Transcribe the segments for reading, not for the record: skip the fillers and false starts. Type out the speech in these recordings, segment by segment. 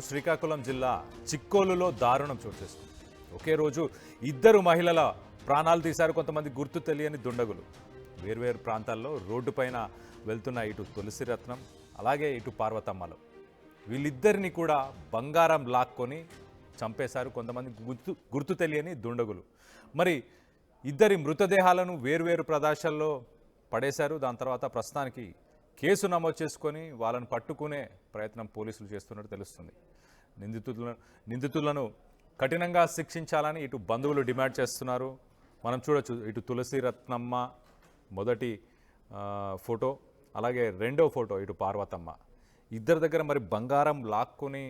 శ్రీకాకుళం జిల్లా చిక్కోలులో దారుణం చోటు చేసుకుంది. ఒకే రోజు ఇద్దరు మహిళల ప్రాణాలు తీశారు కొంతమంది గుర్తు తెలియని దుండగులు. వేర్వేరు ప్రాంతాల్లో రోడ్డుపైన వెళ్తున్న ఇటు తులసిరత్నం అలాగే ఇటు పార్వతమ్మలు వీళ్ళిద్దరిని కూడా బంగారం లాక్కొని చంపేశారు కొంతమంది గుర్తు తెలియని దుండగులు. మరి ఇద్దరి మృతదేహాలను వేర్వేరు ప్రదేశాల్లో పడేశారు. దాని తర్వాత ప్రస్తుతానికి కేసు నమోదు చేసుకొని వాళ్ళను పట్టుకునే ప్రయత్నం పోలీసులు చేస్తున్నట్టు తెలుస్తుంది. నిందితులను కఠినంగా శిక్షించాలని ఇటు బంధువులు డిమాండ్ చేస్తున్నారు. మనం చూడొచ్చు ఇటు తులసిరత్నమ్మ మొదటి ఫోటో అలాగే రెండో ఫోటో ఇటు పార్వతమ్మ. ఇద్దరి దగ్గర మరి బంగారం లాక్కొని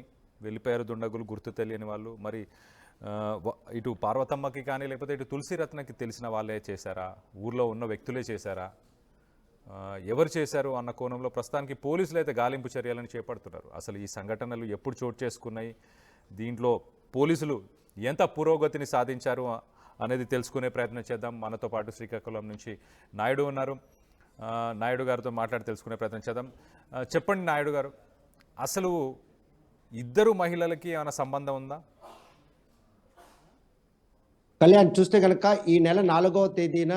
వెళ్ళిపోయారు దుండగులు గుర్తు తెలియని వాళ్ళు. మరి ఇటు పార్వతమ్మకి కానీ లేకపోతే ఇటు తులసిరత్నకి తెలిసిన వాళ్ళే చేశారా, ఊర్లో ఉన్న వ్యక్తులే చేశారా, ఎవరు చేశారు అన్న కోణంలో ప్రస్తుతానికి పోలీసులు అయితే గాలింపు చర్యలను చేపడుతున్నారు. అసలు ఈ సంఘటనలు ఎప్పుడు చోటు చేసుకున్నాయి, దీంట్లో పోలీసులు ఎంత పురోగతిని సాధించారు అనేది తెలుసుకునే ప్రయత్నం చేద్దాం. మనతో పాటు శ్రీకాకుళం నుంచి నాయుడు ఉన్నారు. నాయుడు గారితో మాట్లాడి తెలుసుకునే ప్రయత్నం చేద్దాం. చెప్పండి నాయుడు గారు, అసలు ఇద్దరు మహిళలకి ఏమైనా సంబంధం ఉందా? కళ్యాణ్, చూస్తే కనుక ఈ నెల 4వ తేదీన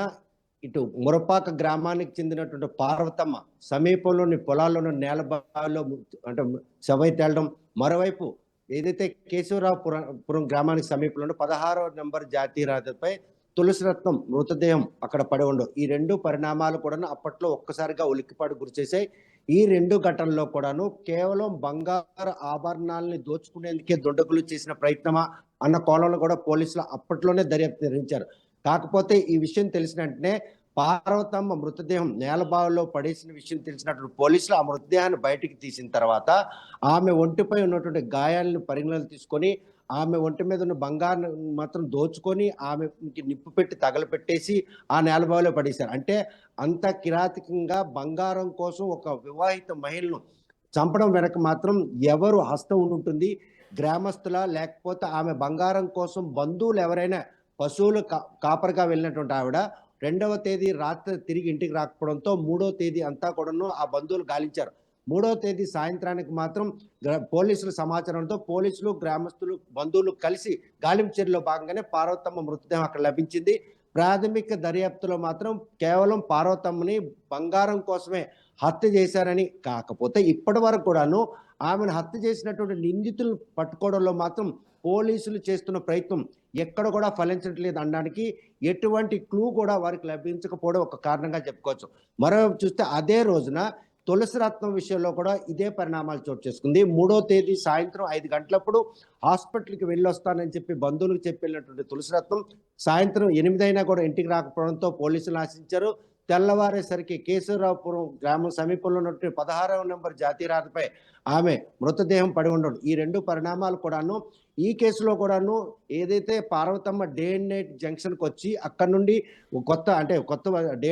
ఇటు మురపాక గ్రామానికి చెందినటువంటి పార్వతమ్మ సమీపంలోని పొలాల్లోని నేలబావిలో అంటే శవై తేలడం, మరోవైపు ఏదైతే కేశవరావుపురం గ్రామానికి సమీపంలో 16వ నెంబర్ జాతీయ రహదారిపై తులసిరత్నం మృతదేహం అక్కడ పడి ఉండవు. ఈ రెండు పరిణామాలు కూడా అప్పట్లో ఒక్కసారిగా ఉలిక్కిపాటు గురిచేశాయి. ఈ రెండు ఘటనలో కూడాను కేవలం బంగారు ఆభరణాలని దోచుకునేందుకే దుండగులు చేసిన ప్రయత్నమా అన్న కోణంలో కూడా పోలీసులు అప్పట్లోనే దర్యాప్తు నిర్వహించారు. కాకపోతే ఈ విషయం తెలిసిన వెంటనే పార్వతమ్మ మృతదేహం నేలబావిలో పడేసిన విషయం తెలిసినటువంటి పోలీసులు ఆ మృతదేహాన్ని బయటికి తీసిన తర్వాత ఆమె ఒంటిపై ఉన్నటువంటి గాయాలను పరిగణలోకి తీసుకొని ఆమె ఒంటి మీద ఉన్న బంగారం మాత్రం దోచుకొని ఆమెకి నిప్పు పెట్టి తగలపెట్టేసి ఆ నేలబావిలో పడేశారు. అంటే అంత కిరాతకంగా బంగారం కోసం ఒక వివాహిత మహిళను చంపడం వెనక మాత్రం ఎవరు హస్తం ఉంటుంది? గ్రామస్తుల, లేకపోతే ఆమె బంగారం కోసం బంధువులు ఎవరైనా పశువులు కాపరిగా వెళ్ళినటువంటి ఆవిడ 2వ తేదీ రాత్రి తిరిగి ఇంటికి రాకపోవడంతో 3వ తేదీ అంతా కూడాను ఆ బంధువులు గాలించారు. 3వ తేదీ సాయంత్రానికి మాత్రం పోలీసుల సమాచారంతో పోలీసులు, గ్రామస్తులు, బంధువులు కలిసి గాలింపు చర్యలో భాగంగానే పార్వతమ్మ మృతదేహం అక్కడ లభించింది. ప్రాథమిక దర్యాప్తులో మాత్రం కేవలం పార్వతమ్మని బంగారం కోసమే హత్య చేశారని, కాకపోతే ఇప్పటి వరకు కూడాను ఆమెను హత్య చేసినటువంటి నిందితులు పట్టుకోవడంలో మాత్రం పోలీసులు చేస్తున్న ప్రయత్నం ఎక్కడ కూడా ఫలించట్లేదు అనడానికి ఎటువంటి క్లూ కూడా వారికి లభించకపోవడం ఒక కారణంగా చెప్పుకోవచ్చు. మరోవైపు చూస్తే అదే రోజున తులసిరత్నం విషయంలో కూడా ఇదే పరిణామాలు చోటు చేసుకుంది. 3వ తేదీ సాయంత్రం 5 గంటలప్పుడు హాస్పిటల్కి వెళ్ళొస్తానని చెప్పి బంధువులకు చెప్పి వెళ్ళినటువంటి తులసిరత్నం సాయంత్రం 8 అయినా కూడా ఇంటికి రాకపోవడంతో పోలీసులు ఆశించారు. తెల్లవారేసరికి కేశవరావుపురం గ్రామం సమీపంలో ఉన్నటువంటి 16వ నెంబర్ జాతీయ రహదారిపై ఆమె మృతదేహం పడి ఉండడం, ఈ రెండు పరిణామాలు కూడాను ఈ కేసులో కూడాను ఏదైతే పార్వతమ్మ డే అండ్ నైట్ జంక్షన్కి వచ్చి అక్కడ నుండి కొత్త డే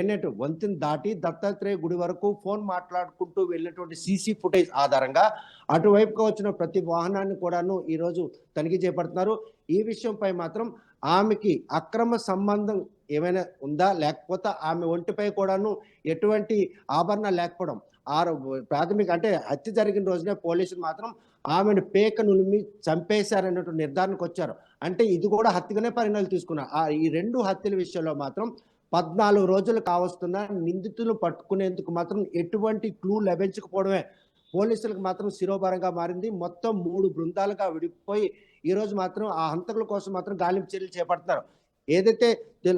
అండ్ నైట్ వంతెన దాటి దత్తాత్రేయ గుడి వరకు ఫోన్ మాట్లాడుకుంటూ వెళ్ళినటువంటి సీసీ ఫుటేజ్ ఆధారంగా అటువైపుగా వచ్చిన ప్రతి వాహనాన్ని కూడాను ఈరోజు తనిఖీ చేపడుతున్నారు. ఈ విషయంపై మాత్రం ఆమెకి అక్రమ సంబంధం ఏమైనా ఉందా, లేకపోతే ఆమె ఒంటిపై కూడాను ఎటువంటి ఆభరణాలు లేకపోవడం, ప్రాథమిక అంటే హత్య జరిగిన రోజునే పోలీసులు మాత్రం ఆమెను పేక నులిమి చంపేశారన్నటువంటి నిర్ధారణకు వచ్చారు. అంటే ఇది కూడా హత్యగానే పరిణామాలు తీసుకున్నారు. ఈ రెండు హత్యల విషయంలో మాత్రం 14 రోజులు కావస్తున్న నిందితులు పట్టుకునేందుకు మాత్రం ఎటువంటి క్లూ లభించకపోవడమే పోలీసులకు మాత్రం శిరోభారంగా మారింది. మొత్తం 3 బృందాలుగా విడిపోయి ఈరోజు మాత్రం ఆ హంతకుల కోసం మాత్రం గాలింపు చర్యలు చేపడుతున్నారు. ఏదైతే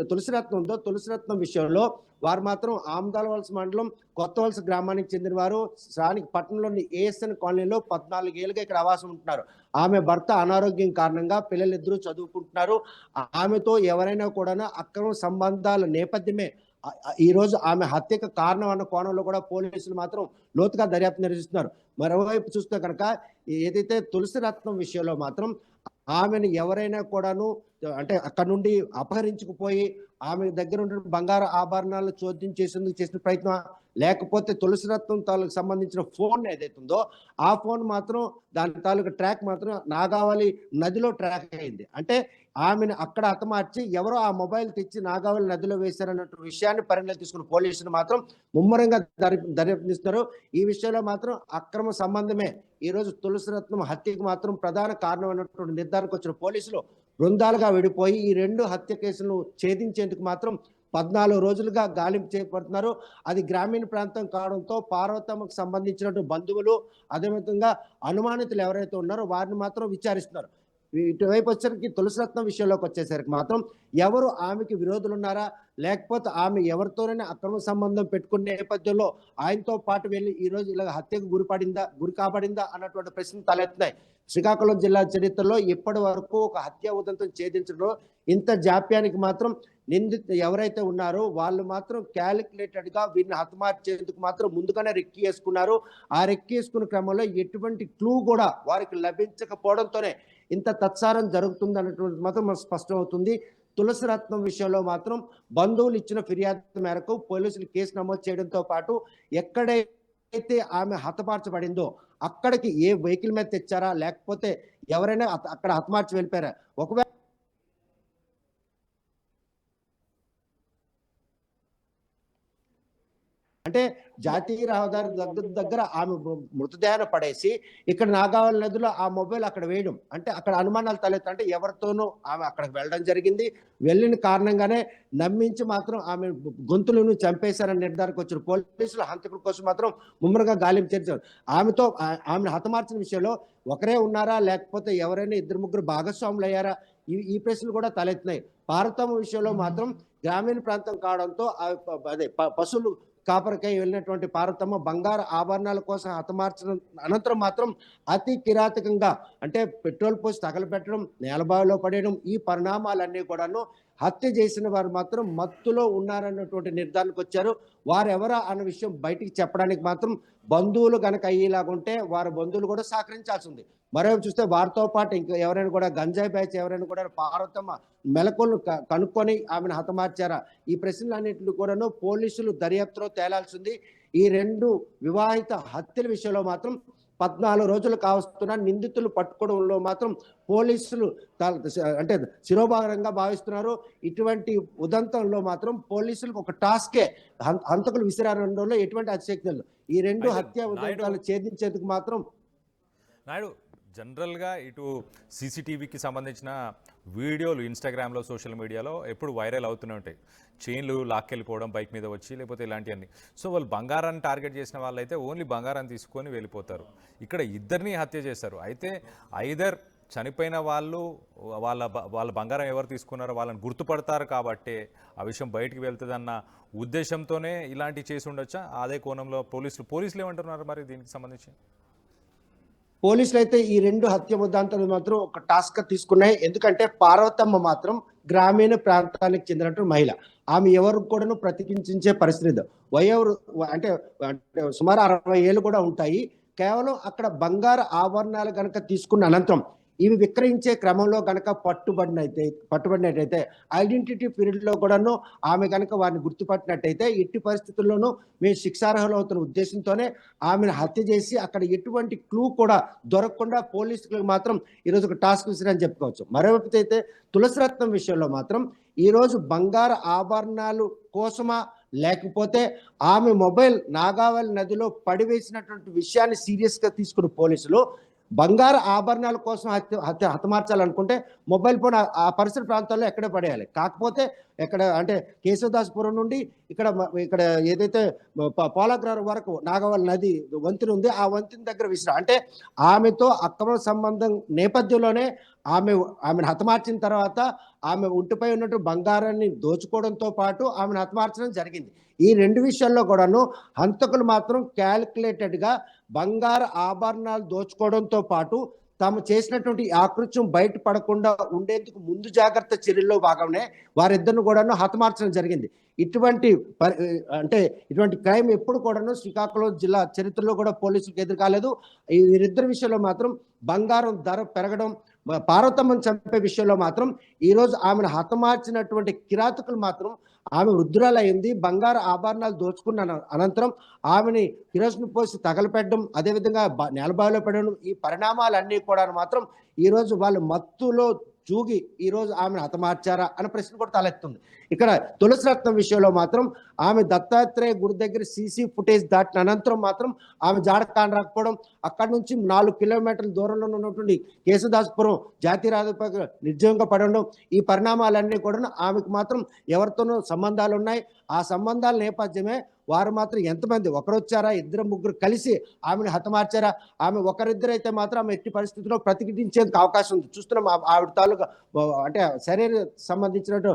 తులసిరత్నం ఉందో తులసిరత్నం విషయంలో వారు మాత్రం ఆమదాలవలస మండలం కొత్తవలస గ్రామానికి చెందిన వారు. స్థానిక పట్టణంలోని ఏఎస్ఎన్ కాలనీలో 14 ఏళ్ళుగా ఇక్కడ ఆవాసం ఉంటున్నారు. ఆమె భర్త అనారోగ్యం కారణంగా పిల్లలిద్దరూ చదువుకుంటున్నారు. ఆమెతో ఎవరైనా కూడా అక్రమ సంబంధాల నేపథ్యమే ఈ రోజు ఆమె హత్యకు కారణం అన్న కోణంలో కూడా పోలీసులు మాత్రం లోతుగా దర్యాప్తు నిర్వహిస్తున్నారు. మరోవైపు చూస్తే కనుక ఏదైతే తులసిరత్నం విషయంలో మాత్రం ఆమెను ఎవరైనా కూడాను అంటే అక్కడ నుండి అపహరించుకుపోయి ఆమె దగ్గర ఉన్న బంగారు ఆభరణాలను చోద్యం చేసేందుకు చేసిన ప్రయత్నం, లేకపోతే తులసిరత్నం తాలూకు సంబంధించిన ఫోన్ ఏదైతే ఉందో ఆ ఫోన్ మాత్రం దాని తాలూకు ట్రాక్ మాత్రం నాగావళి నదిలో ట్రాక్ అయింది. అంటే ఆమెను అక్కడ హతమార్చి ఎవరో ఆ మొబైల్ తెచ్చి నాగావళి నదిలో వేశారన్నట్టు విషయాన్ని పరిగణలోకి తీసుకున్న పోలీసులు మాత్రం ముమ్మరంగా దర్యాప్తిస్తున్నారు. ఈ విషయంలో మాత్రం అక్రమ సంబంధమే ఈ రోజు తులసిరత్నం హత్యకు మాత్రం ప్రధాన కారణం అన్నటువంటి నిర్ధారణకు వచ్చిన పోలీసులు బృందాలుగా విడిపోయి ఈ 2 హత్య కేసులను ఛేదించేందుకు మాత్రం 14 రోజులుగా గాలింపు చేపడుతున్నారు. అది గ్రామీణ ప్రాంతం కావడంతో పార్వతమ్మకు సంబంధించినటువంటి బంధువులు, అదేవిధంగా అనుమానితులు ఎవరైతే ఉన్నారో వారిని మాత్రం విచారిస్తున్నారు. ఇటువైపు వచ్చేసరికి తులసిరత్నం విషయంలోకి వచ్చేసరికి మాత్రం ఎవరు ఆమెకి విరోధులు ఉన్నారా, లేకపోతే ఆమె ఎవరితోనైనా అక్రమ సంబంధం పెట్టుకునే నేపథ్యంలో ఆయనతో పాటు వెళ్ళి ఈ రోజు ఇలా హత్యకు గురి కాబడిందా అన్నటువంటి ప్రశ్నలు తలెత్తున్నాయి. శ్రీకాకుళం జిల్లా చరిత్రలో ఇప్పటి వరకు ఒక హత్య ఉదంతం ఛేదించడంలో ఇంత జాప్యానికి మాత్రం నిందితులు ఎవరైతే ఉన్నారో వాళ్ళు మాత్రం క్యాలిక్యులేటెడ్ గా వీరిని హతమార్చేందుకు మాత్రం ముందుగానే రెక్కి వేసుకున్నారు. ఆ రెక్కి వేసుకున్న క్రమంలో ఎటువంటి క్లూ కూడా వారికి లభించకపోవడంతోనే ఇంత తత్సారం జరుగుతుంది అన్నటువంటి మాత్రం మనకు స్పష్టం అవుతుంది. తులసిరత్నం విషయంలో మాత్రం బంధువులు ఇచ్చిన ఫిర్యాదు మేరకు పోలీసులు కేసు నమోదు చేయడంతో పాటు ఎక్కడైతే ఆమె హతమార్చబడిందో అక్కడికి ఏ వెహికల్ మీద తెచ్చారా, లేకపోతే ఎవరైనా అక్కడ హతమార్చి వెళ్ళిపోయారా, ఒకవేళ అంటే జాతీయ రహదారి దగ్గర ఆమె మృతదేహాన్ని పడేసి ఇక్కడ నాగావళి నదిలో ఆ మొబైల్ అక్కడ వేయడం, అంటే అక్కడ అనుమానాలు తలెత్తా, అంటే ఎవరితోనూ ఆమె అక్కడికి వెళ్ళడం జరిగింది. వెళ్ళిన కారణంగానే నమ్మించి మాత్రం ఆమె గొంతులను చంపేశారని నిర్ధారణకు వచ్చిన పోలీసులు హంతకుల కోసం మాత్రం ముమ్మరంగా గాలింపు చేశారు. ఆమెను హతమార్చిన విషయంలో ఒకరే ఉన్నారా, లేకపోతే ఎవరైనా 2-3 భాగస్వాములు అయ్యారా, ఈ ప్రశ్నలు కూడా తలెత్తినాయి. పార్వతమ్మ విషయంలో మాత్రం గ్రామీణ ప్రాంతం కావడంతో అదే పశువులు కాపరికై వెళ్ళినటువంటి పార్వతమ్మ బంగారు ఆభరణాల కోసం హతమార్చిన అనంతరం మాత్రం అతి కిరాతకంగా, అంటే పెట్రోల్ పోసి తగలబెట్టడం, నేలబావిలో పడేయడం, ఈ పరిణామాలన్నీ కూడాను హత్య చేసిన వారు మాత్రం మత్తులో ఉన్నారన్నటువంటి నిర్ధారణకు వచ్చారు. వారెవరా అన్న విషయం బయటికి చెప్పడానికి మాత్రం బంధువులు కనుక అయ్యేలాగుంటే వారి బంధువులు కూడా సహకరించాల్సి ఉంది. మరోవైపు చూస్తే వారితో పాటు ఇంకా ఎవరైనా కూడా గంజాయి బ్యాచ్ ఎవరైనా కూడా పార్వతమ్మ మెలకువలు కనుక్కొని ఆమెను హతమార్చారా, ఈ ప్రశ్నలన్నింటినీ కూడాను పోలీసులు దర్యాప్తులో తేలాల్సింది. ఈ 2 వివాహిత హత్యల విషయంలో మాత్రం 14 రోజులు కావస్తున్న నిందితులు పట్టుకోవడంలో మాత్రం పోలీసులు అంటే శిరోభాగంగా భావిస్తున్నారు. ఇటువంటి ఉదంతంలో మాత్రం పోలీసులకు ఒక టాస్కే హంతకులు విసిరారంలో ఎటువంటి అతిశక్తి లేదు. ఈ 2 హత్య ఉదంతాలు ఛేదించేందుకు మాత్రం నాయుడు జనరల్గా ఇటు సీసీటీవీకి సంబంధించిన వీడియోలు ఇన్స్టాగ్రామ్లో, సోషల్ మీడియాలో ఎప్పుడు వైరల్ అవుతూనే ఉంటాయి. చైన్లు లాక్కెళ్ళిపోవడం బైక్ మీద వచ్చి, లేకపోతే ఇలాంటివన్నీ. సో వాళ్ళు బంగారాన్ని టార్గెట్ చేసిన వాళ్ళైతే ఓన్లీ బంగారాన్ని తీసుకొని వెళ్ళిపోతారు. ఇక్కడ ఇద్దరిని హత్య చేశారు. అయితే ఐదర్ చనిపోయిన వాళ్ళు వాళ్ళ బంగారం ఎవరు తీసుకున్నారో వాళ్ళని గుర్తుపడతారు కాబట్టి ఆ విషయం బయటికి వెళ్తుందన్న ఉద్దేశంతోనే ఇలాంటివి చేసి ఉండొచ్చా? అదే కోణంలో పోలీసులు ఏమంటున్నారు మరి దీనికి సంబంధించి? పోలీసులు అయితే ఈ 2 హత్య ఉదంతాలు మాత్రం ఒక టాస్క్ తీసుకున్నాయి. ఎందుకంటే పార్వతమ్మ మాత్రం గ్రామీణ ప్రాంతానికి చెందినటువంటి మహిళ. ఆమె ఎవరు కూడాను ప్రతికించే పరిస్థితి వయోవృ అంటే సుమారు 60 ఏళ్ళు కూడా ఉంటాయి. కేవలం అక్కడ బంగారు ఆభరణాలు కనుక తీసుకున్న అనంతరం ఇవి విక్రయించే క్రమంలో కనుక పట్టుబడినట్టయితే ఐడెంటిటీ పీరియడ్ లో కూడాను ఆమె కనుక వారిని గుర్తుపట్టినట్టయితే ఎట్టి పరిస్థితుల్లోనూ మేము శిక్షార్హులు అవుతున్న ఉద్దేశంతోనే ఆమెను హత్య చేసి అక్కడ ఎటువంటి క్లూ కూడా దొరకకుండా పోలీసులకు మాత్రం ఈరోజు ఒక టాస్క్ విసిరని చెప్పుకోవచ్చు. మరోవైపు అయితే తులసిరత్నం విషయంలో మాత్రం ఈరోజు బంగారు ఆభరణాలు కోసమా, లేకపోతే ఆమె మొబైల్ నాగావళి నదిలో పడివేసినటువంటి విషయాన్ని సీరియస్ గా తీసుకున్న పోలీసులు బంగారు ఆభరణాల కోసం హతమార్చాలనుకుంటే మొబైల్ ఫోన్ ఆ పరిసర ప్రాంతాల్లో ఎక్కడే పడేయాలి. కాకపోతే ఎక్కడ అంటే కేశవదాసపురం నుండి ఇక్కడ ఏదైతే పోలాగ్రహం వరకు నాగవల్లి నది వంతెన ఉంది, ఆ వంతెన దగ్గర విసిరా, అంటే ఆమెతో అక్రమ సంబంధం నేపథ్యంలోనే ఆమెను హతమార్చిన తర్వాత ఆమె ఒంటిపై ఉన్నట్టు బంగారాన్ని దోచుకోవడంతో పాటు ఆమెను హతమార్చడం జరిగింది. ఈ 2 విషయాల్లో కూడాను హంతకులు మాత్రం క్యాలిక్యులేటెడ్ గా బంగారు ఆభరణాలు దోచుకోవడంతో పాటు తాము చేసినటువంటి ఆకృత్యం బయటపడకుండా ఉండేందుకు ముందు జాగ్రత్త చర్యల్లో భాగంగానే వారిద్దరిని కూడాను హతమార్చడం జరిగింది. ఇటువంటి క్రైమ్ ఎప్పుడు కూడాను శ్రీకాకుళం జిల్లా చరిత్రలో కూడా పోలీసులకు ఎదురు కాలేదు. వీరిద్దరి విషయంలో మాత్రం బంగారం ధర పెరగడం, పార్వతమ్మను చంపే విషయంలో మాత్రం ఈ రోజు ఆమెను హతమార్చినటువంటి కిరాతకులు మాత్రం ఆమె వృద్ధురాలైంది, బంగారు ఆభరణాలు దోచుకున్న అనంతరం ఆమెని కిరోసిన్ పోసి తగలపెట్టడం, అదేవిధంగా నేలబావిలో పెట్టడం, ఈ పరిణామాలన్నీ కూడా మాత్రం ఈ రోజు వాళ్ళు మత్తులో చూగి ఈ రోజు ఆమెను హతమార్చారా అనే ప్రశ్న కూడా తలెత్తుంది. ఇక్కడ తులసి రత్నం విషయంలో మాత్రం ఆమె దత్తాత్రేయ గుడి దగ్గర సీసీ ఫుటేజ్ దాటిన అనంతరం మాత్రం ఆమె జాడ కానరాకపోవడం, అక్కడి నుంచి 4 కిలోమీటర్ల దూరంలో ఉన్నటువంటి కేశదాసుపురం జాతీయ రహదారిపై నిర్జీవంగా పడడం, ఈ పరిణామాలన్నీ కూడా ఆమెకు మాత్రం ఎవరితోనూ సంబంధాలు ఉన్నాయి. ఆ సంబంధాల నేపథ్యమే వారు మాత్రం ఎంతమంది, ఒకరొచ్చారా, ఇద్దరు ముగ్గురు కలిసి ఆమెను హతమార్చారా? ఆమె ఒకరిద్దరైతే మాత్రం ఆమె ఎట్టి పరిస్థితుల్లో ప్రతిఘటించేందుకు అవకాశం ఉంది. చూస్తున్నాం ఆవిడ తాలూకా అంటే శరీర సంబంధించినట్టు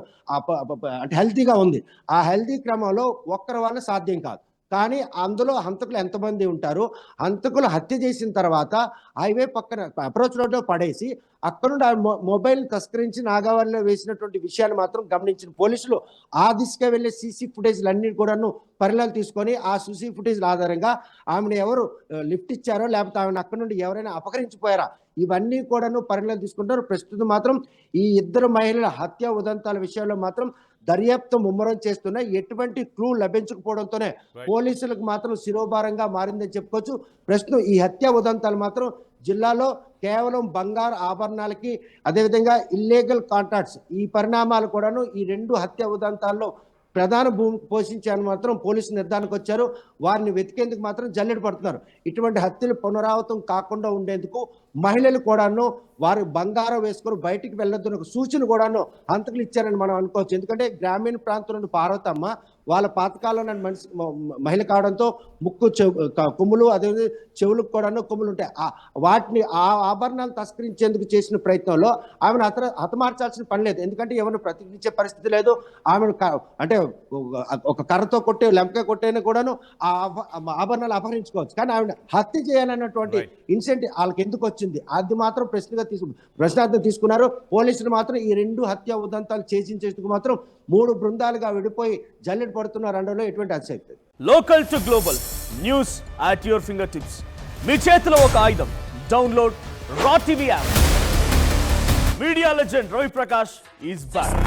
అంటే హెల్తీగా ఉంది. ఆ హెల్తీ క్రమంలో ఒక్కరి వల్ల సాధ్యం కాదు. కానీ అందులో హంతకులు ఎంతమంది ఉంటారు? హంతకులు హత్య చేసిన తర్వాత హైవే పక్కన అప్రోచ్ రోడ్లో పడేసి అక్కడ నుండి మొబైల్ తస్కరించి నాగావళిలో వేసినటువంటి విషయాన్ని మాత్రం గమనించిన పోలీసులు ఆ దిశగా వెళ్ళే సీసీ ఫుటేజ్లు అన్ని కూడాను పరిణాలు తీసుకొని ఆ సీసీ ఫుటేజ్ల ఆధారంగా ఆమెను ఎవరు లిఫ్ట్ ఇచ్చారో లేకపోతే ఆమెను అక్కడ నుండి ఎవరైనా అపహరించిపోయారా, ఇవన్నీ కూడాను పరిణాలు తీసుకుంటారు. ప్రస్తుతం మాత్రం ఈ ఇద్దరు మహిళల హత్య ఉదంతాల విషయంలో మాత్రం దర్యాప్తు ముమ్మరం చేస్తున్నాయి. ఎటువంటి క్లూ లభించకపోవడంతోనే పోలీసులకు మాత్రం శిరోభారంగా మారిందని చెప్పుకోవచ్చు. ప్రస్తుతం ఈ హత్య ఉదంతాలు మాత్రం జిల్లాలో కేవలం బంగారు ఆభరణాలకి, అదేవిధంగా ఇల్లీగల్ కాంట్రాక్ట్స్, ఈ పరిణామాలు కూడాను ఈ 2 హత్య ఉదంతాల్లో ప్రధాన భూమి పోషించాలని మాత్రం పోలీసులు నిర్ధారణకు వచ్చారు. వారిని వెతికేందుకు మాత్రం జల్లెడ పడుతున్నారు. ఇటువంటి హత్యలు పునరావృతం కాకుండా ఉండేందుకు మహిళలు కూడాను వారు బంగారం వేసుకొని బయటికి వెళ్ళొద్దని ఒక సూచన కూడాను హంతకులు ఇచ్చారని మనం అనుకోవచ్చు. ఎందుకంటే గ్రామీణ ప్రాంతం నుండి పార్వతమ్మ వాళ్ళ పాతకాలంలో మహిళ కావడంతో ముక్కు కొమ్ములు, అదేవిధంగా చెవులకు కూడాను కొమ్ములు ఉంటాయి. వాటిని ఆ ఆభరణాలు తస్కరించేందుకు చేసిన ప్రయత్నంలో ఆమెను హతమార్చాల్సిన పని లేదు. ఎందుకంటే ఎవరిని ప్రతిఘటించే పరిస్థితి లేదు. ఆమెను అంటే ఒక కర్రతో కొట్టే, లెంపక కొట్టేనా కూడాను ఆ ఆభరణాలు అపహరించుకోవచ్చు. కానీ ఆవిడ హత్య చేయాలన్నటువంటి ఇన్సెంటివ్ వాళ్ళకి ఎందుకు వచ్చింది, అది మాత్రం ప్రశ్నార్థం తీసుకున్నారు. పోలీసులు మాత్రం ఈ 2 హత్య ఉదంతాలు చేసేందుకు మాత్రం 3 బృందాలుగా విడిపోయి జల్లెడ పడుతున్నారు అనడంలో ఎటువంటి అతిశక్తి. Local to global news at your finger tips. మీ చేతిలో ఒక ఆయుధం. Download raw TV app. Media legend Ravi Prakash is back.